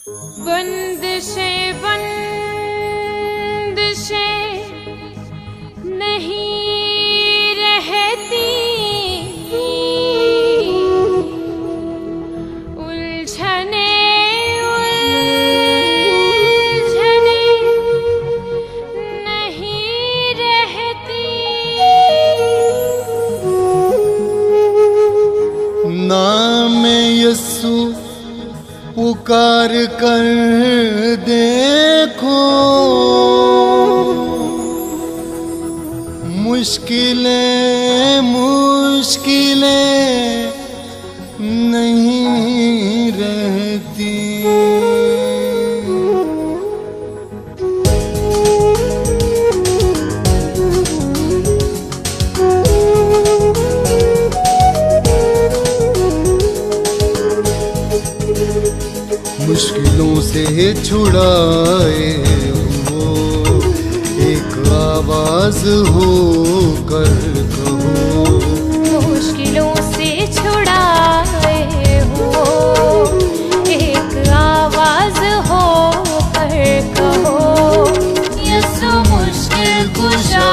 बंदिशें नहीं रहती, उलझने नहीं रहती। नाम यस्सु पुकार कर देखो, मुश्किलें नहीं रहती। मुश्किलों से छुड़ाए हो, एक आवाज हो कर कहो। मुश्किलों से छुड़ाए हो, एक आवाज हो कर कहो। यीशु मुश्किल कुशा,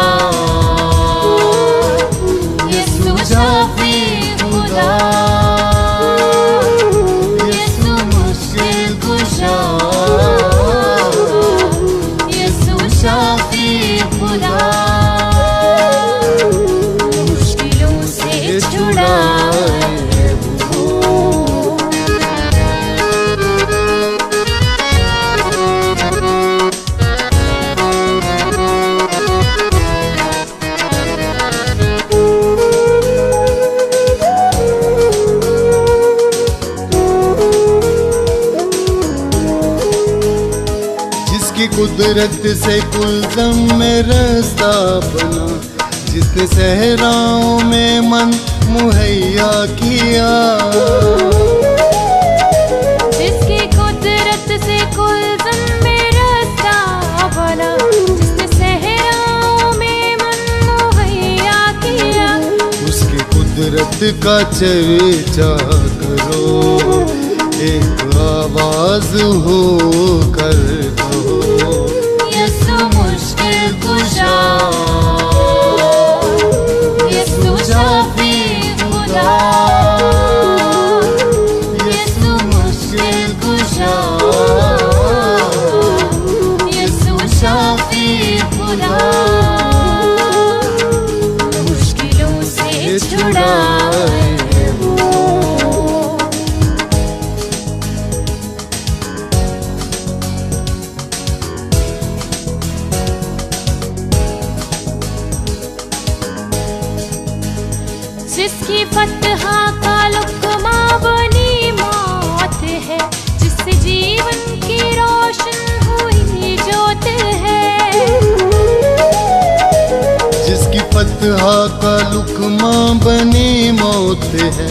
यीशु शाफी खुदा। मुश्किलों से छुड़ाए हो। जिसकी कुदरत से कुलज़म में रास्ता बना, जिसने सहराओं में मन मुहैया किया। जिसकी कुदरत से कुलज़म में रास्ता बना, जिसने सहराओं में मन मुहैया किया। उसकी कुदरत का चर्चा करो, एक आवाज हो कर कहो। यीशु मुश्किल कुशा, यीशु शाफी खुदा। यीशु मुश्किल कुशा, यीशु शाफी खुदा। मुश्किलों से छुड़ाए हो। जिसकी फतहा का लुक़मा बनी मौत है, जिससे जीवन की रोशन हुई जोत है। जिसकी फतहा का लुक़मा बनी मौत है,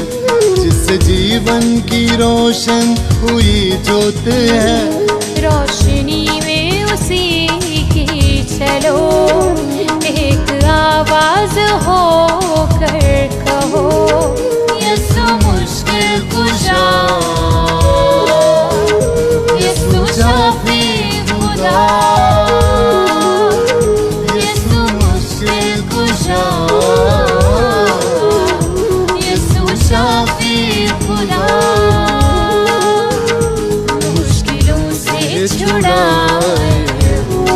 जिससे जीवन की रोशन हुई जोत है। रोशनी में उसी की चलो, एक आवाज हो कर कहो। यीशु मुश्किल कुशा, यीशु शाफी खुदा। यीशु मुश्किल कुशा, यीशु शाफी खुदा। मुश्किलों से छुड़ाए हो।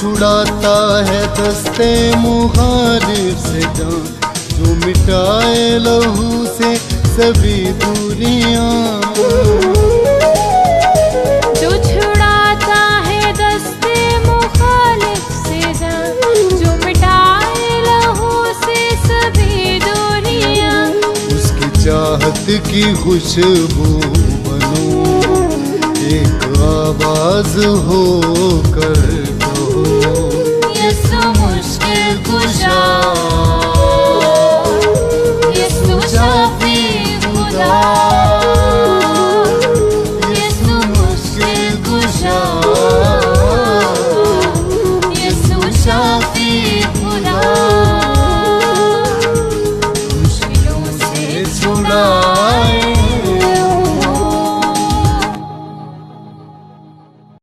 छुड़ाता है दस्ते मुखालिफ से जान, जो मिटाए लहू से सभी दूरियां। जो छुड़ाता है दस्ते मुखालिफ से जान, जो मिटाए लहू से सभी दूरियां। उसकी चाहत की खुशबू बनो, एक आवाज हो कर कहो। यीशु मुश्किल कुशा, यीशु साथी खुदा मुश्किलों से छुड़ा